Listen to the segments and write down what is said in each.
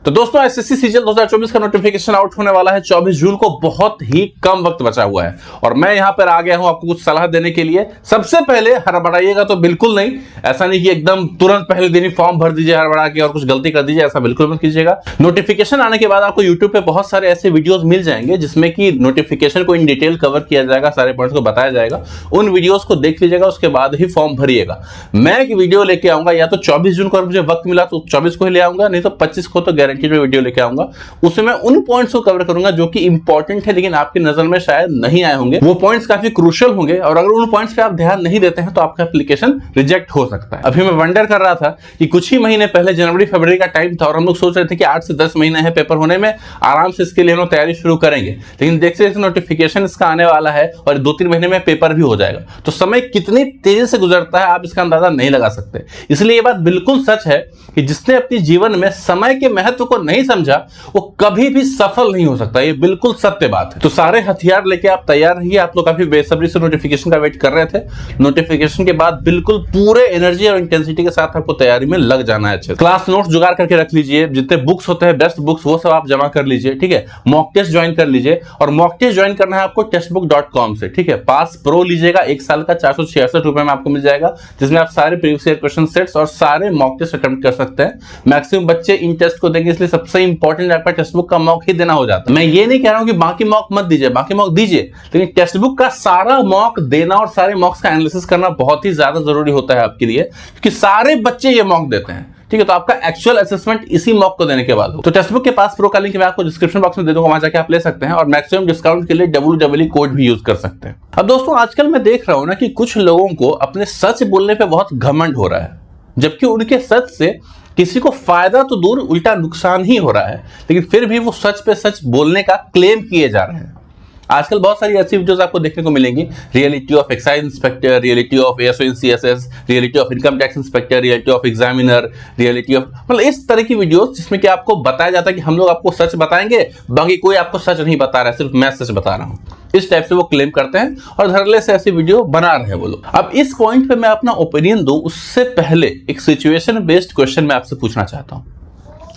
तो दोस्तों SSC CGL 2024 का नोटिफिकेशन आउट होने वाला है 24 जून को। बहुत ही कम वक्त बचा हुआ है और मैं यहां पर आ गया हूं आपको कुछ सलाह देने के लिए। सबसे पहले हड़बड़ाइएगा तो बिल्कुल नहीं, ऐसा नहीं कि एकदम तुरंत पहले दिन ही फॉर्म भर दीजिए हड़बड़ा के और कुछ गलती कर दीजिए, ऐसा बिल्कुल मत कीजिएगा। नोटिफिकेशन आने के बाद आपको यूट्यूब पे बहुत सारे ऐसे वीडियोस मिल जाएंगे जिसमें कि नोटिफिकेशन को इन डिटेल कवर किया जाएगा, सारे पॉइंट्स को बताया जाएगा। उन वीडियोस को देख लीजिएगा, उसके बाद ही फॉर्म भरिएगा। मैं एक वीडियो लेके आऊंगा, या तो 24 जून को मुझे वक्त मिला तो 24 को ही ले आऊंगा, नहीं तो 25 को तो गारंटीड वीडियो लेके उसमें मैं उन पॉइंट्स को कवर करूंगा जो कि इंपॉर्टेंट है लेकिन आपकी नजर में शायद नहीं आए होंगे। वो पॉइंट्स काफी क्रूशियल होंगे और अगर उन पॉइंट्स पे आप ध्यान नहीं देते हैं तो आपका एप्लीकेशन रिजेक्ट हो सकता है। अभी मैं वंडर कर रहा था कि कुछ ही महीने पहले जनवरी फरवरी का टाइम था और हम लोग सोच रहे थे कि 8 से 10 महीने है पेपर होने में, आराम से इसके लिए हम लोग तैयारी शुरू करेंगे। लेकिन देखते देखते नोटिफिकेशन इसका आने वाला है और 2-3 महीने में पेपर भी हो जाएगा। तो समय कितनी तेजी से गुजरता है आप इसका अंदाजा नहीं लगा सकते। इसलिए ये बात बिल्कुल सच है कि जिसने अपने जीवन में समय के महत्व को नहीं समझा वो कभी भी सफल नहीं हो सकता। ये बिल्कुल सत्य बात है। तो सारे हथियार लेके आप तैयार रहिए। आप लोग काफी बेसब्री से नोटिफिकेशन का वेट कर रहे थे। नोटिफिकेशन के बाद बिल्कुल पूरे एनर्जी और इंटेंसिटी के साथ आपको तैयारी में लग जाना है। अच्छे क्लास नोट्स जुगाड़ करके रख लीजिए, जितने बुक्स होते हैं बेस्ट बुक्स वो सब आप जमा कर लीजिए, ठीक है। मॉक टेस्ट ज्वाइन कर लीजिए और मॉक टेस्ट ज्वाइन करना है आपको टेस्टबुक.com से, ठीक है। पास प्रो लीजिएगा, 1 साल का 466 रुपए में आपको मिल जाएगा, जिसमें आप सारे प्रीवियस ईयर क्वेश्चन सेट्स और सारे मॉक टेस्ट अटेम्प्ट कर सकते हैं। मैक्सिमम बच्चे इन टेस्ट को देंगे, इसलिए सबसे इंपॉर्टेंट आपका टेस्ट बुक का मॉक ही देना हो जाता है। मैं ये नहीं कह रहा हूं कि बाकी मॉक मत दीजिए, बाकी मॉक दीजिए, लेकिन टेक्स्ट बुक का सारा मॉक देना और सारे मॉक्स का एनालिसिस करना बहुत ही ज्यादा जरूरी होता है आपके लिए, क्योंकि सारे बच्चे ये मॉक देते हैं, ठीक है। तो आपका एक्चुअल असेसमेंट इसी मॉक को देने के बाद हो। तो टेक्स्ट बुक के पास प्रो का लिंक मैं आपको डिस्क्रिप्शन बॉक्स में दे दूंगा, वहां जाके आप ले सकते हैं और मैक्सिमम डिस्काउंट के लिए WWE कोड भी यूज कर सकते हैं। अब दोस्तों आजकल मैं देख रहा हूं ना कि कुछ लोगों को अपने सच बोलने पे बहुत घमंड हो रहा है, जबकि उनके सच से किसी को फायदा तो दूर उल्टा नुकसान ही हो रहा है, लेकिन फिर भी वो सच पे सच बोलने का क्लेम किए जा रहे हैं। आजकल बहुत सारी ऐसी वीडियोस आपको देखने को मिलेंगी, reality of excise inspector, reality of ASO in CSS, reality of income tax inspector, reality of examiner, reality of, मतलब इस तरह की वीडियोस जिसमें कि आपको बताया जाता है कि हम लोग आपको सच बताएंगे, बाकी कोई आपको सच नहीं बता रहा है, सिर्फ मैं सच बता रहा हूं। इस टाइप से वो क्लेम करते हैं और धड़ल्ले से ऐसी वीडियो बना रहे हैं वो लोग। अब इस पॉइंट पे मैं अपना ओपिनियन दूं उससे पहले एक सिचुएशन बेस्ड क्वेश्चन मैं आपसे पूछना चाहता हूं।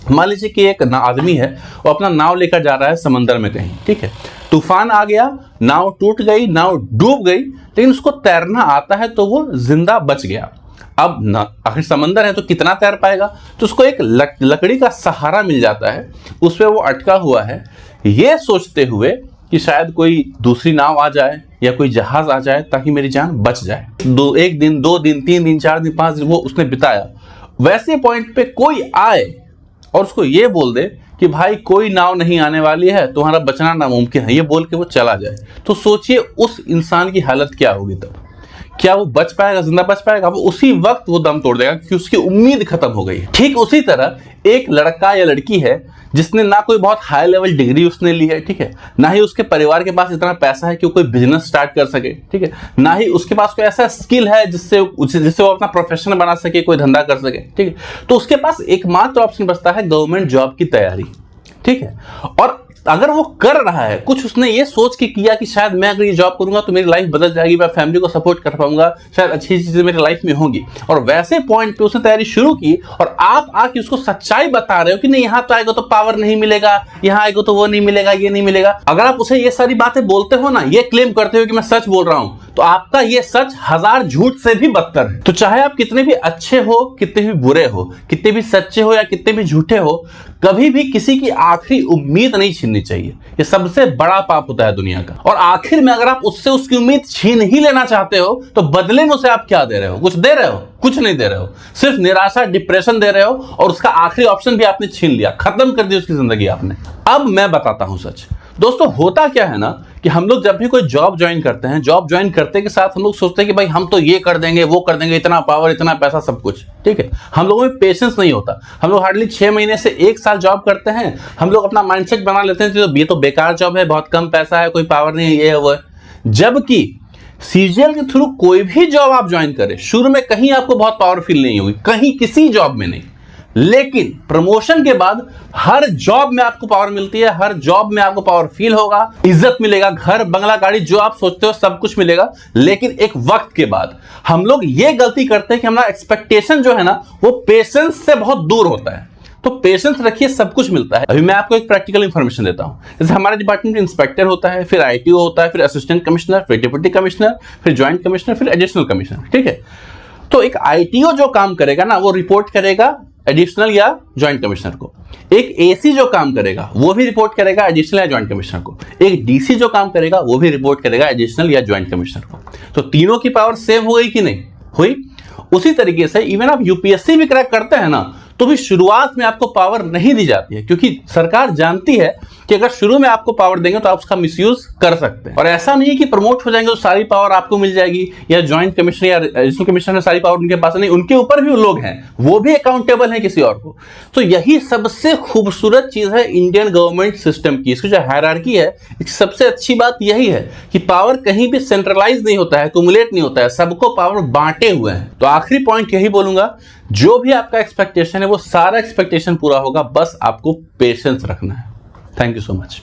मान लीजिए कि एक आदमी है, वो अपना नाव लेकर जा रहा है समंदर में कहीं, ठीक है। तूफान आ गया, नाव टूट गई, नाव डूब गई, लेकिन उसको तैरना आता है तो वो जिंदा बच गया। अब ना आखिर समंदर है तो कितना तैर पाएगा, तो उसको एक लकड़ी का सहारा मिल जाता है, उस पर वो अटका हुआ है, ये सोचते हुए कि शायद कोई दूसरी नाव आ जाए या कोई जहाज आ जाए ताकि मेरी जान बच जाए। 1 दिन 2 दिन 3 दिन 4 दिन 5 दिन वो उसने बिताया। वैसे पॉइंट पे कोई आए और उसको ये बोल दे कि भाई कोई नाव नहीं आने वाली है, तुम्हारा बचना नामुमकिन है, ये बोल के वो चला जाए, तो सोचिए उस इंसान की हालत क्या होगी तब। क्या वो बच पाएगा, जिंदा बच पाएगा? वो उसी वक्त वो दम तोड़ देगा क्योंकि उसकी उम्मीद खत्म हो गई है। ठीक उसी तरह एक लड़का या लड़की है जिसने ना कोई बहुत हाई लेवल डिग्री उसने ली है, ठीक है, ना ही उसके परिवार के पास इतना पैसा है कि वो कोई बिजनेस स्टार्ट कर सके, ठीक है, ना ही उसके पास कोई ऐसा स्किल है जिससे वो अपना प्रोफेशन बना सके, कोई धंधा कर सके, ठीक है। तो उसके पास एकमात्र ऑप्शन बचता है गवर्नमेंट जॉब की तैयारी, ठीक है। और अगर वो कर रहा है, कुछ उसने ये सोच के किया कि शायद मैं अगर ये जॉब करूंगा तो मेरी लाइफ बदल जाएगी, मैं फैमिली को सपोर्ट कर पाऊंगा, शायद अच्छी चीजें मेरी लाइफ में होंगी, और वैसे पॉइंट पे उसने तैयारी शुरू की और आप आके उसको सच्चाई बता रहे हो कि नहीं यहाँ तो आएगा तो पावर नहीं मिलेगा, यहाँ आएगा तो वो नहीं मिलेगा, ये नहीं मिलेगा। अगर आप उसे ये सारी बातें बोलते हो ना, ये क्लेम करते हो कि मैं सच बोल रहा हूं, तो आपका ये सच 1000 झूठ से भी बदतर है। तो चाहे आप कितने भी अच्छे हो, कितने भी बुरे हो, कितने भी सच्चे हो या कितने भी झूठे हो, कभी भी किसी की आखिरी उम्मीद नहीं छीननी चाहिए। ये सबसे बड़ा पाप होता है दुनिया का। और आखिर में अगर आप उससे उसकी उम्मीद छीन ही लेना चाहते हो तो बदले में उसे आप क्या दे रहे हो? कुछ दे रहे हो? कुछ नहीं दे रहे हो, सिर्फ निराशा, डिप्रेशन दे रहे हो, और उसका आखिरी ऑप्शन भी आपने छीन लिया, खत्म कर दी उसकी जिंदगी आपने। अब मैं बताता हूं सच। दोस्तों होता क्या है ना कि हम लोग जब भी कोई जॉब ज्वाइन करते हैं, जॉब ज्वाइन करते के साथ हम लोग सोचते हैं कि भाई हम तो ये कर देंगे, वो कर देंगे, इतना पावर, इतना पैसा, सब कुछ, ठीक है। हम लोगों में पेशेंस नहीं होता। हम लोग हार्डली 6 महीने से 1 साल जॉब करते हैं, हम लोग अपना माइंडसेट बना लेते हैं कि ये तो बेकार जॉब है, बहुत कम पैसा है, कोई पावर नहीं है, ये है वो है। जबकि सीजीएल के थ्रू कोई भी जॉब आप ज्वाइन करें, शुरू में कहीं आपको बहुत पावर फील नहीं होगी, कहीं किसी जॉब में नहीं, लेकिन प्रमोशन के बाद हर जॉब में आपको पावर मिलती है, हर जॉब में आपको पावर फील होगा, इज्जत मिलेगा, घर बंगला गाड़ी जो आप सोचते हो सब कुछ मिलेगा। लेकिन एक वक्त के बाद हम लोग ये गलती करते हैं कि हमारा एक्सपेक्टेशन जो है ना वो पेशेंस से बहुत दूर होता है। तो पेशेंस रखिए, सब कुछ मिलता है। अभी मैं आपको एक प्रैक्टिकल इंफॉर्मेशन देता हूं। जैसे हमारे डिपार्टमेंट में इंस्पेक्टर होता है, फिर आईटीओ होता है, फिर असिस्टेंट कमिश्नर, फिर डिप्टी कमिश्नर, फिर ज्वाइंट कमिश्नर, फिर एडिशनल कमिश्नर, ठीक है। तो एक आईटीओ जो काम करेगा ना, वो रिपोर्ट करेगा एडिशनल या ज्वाइंट कमिश्नर को। एक एसी जो काम करेगा वो भी रिपोर्ट करेगा एडिशनल या ज्वाइंट कमिश्नर को। एक डीसी जो काम करेगा वो भी रिपोर्ट करेगा एडिशनल या ज्वाइंट कमिश्नर को। तो तीनों की पावर सेम हो गई कि नहीं हुई? उसी तरीके से इवन आप यूपीएससी भी क्रैक करते हैं ना, तो भी शुरुआत में आपको पावर नहीं दी जाती है, क्योंकि सरकार जानती है कि अगर शुरू में आपको पावर देंगे तो आप उसका मिसयूज कर सकते हैं। और ऐसा नहीं है कि प्रमोट हो जाएंगे तो सारी पावर आपको मिल जाएगी, या ज्वाइंट कमिश्नर या एडिशनल कमिश्नर सारी पावर उनके पास नहीं, उनके ऊपर भी लोग हैं, वो भी अकाउंटेबल हैं किसी और को। तो यही सबसे खूबसूरत चीज है इंडियन गवर्नमेंट सिस्टम की। इसकी जो हायरार्की है, इसकी सबसे अच्छी बात यही है कि पावर कहीं भी सेंट्रलाइज नहीं होता है, एक्युमुलेट नहीं होता है, सबको पावर बांटे हुए हैं। तो आखिरी पॉइंट यही बोलूंगा, जो भी आपका एक्सपेक्टेशन है वो सारा एक्सपेक्टेशन पूरा होगा, बस आपको पेशेंस रखना है। Thank you so much.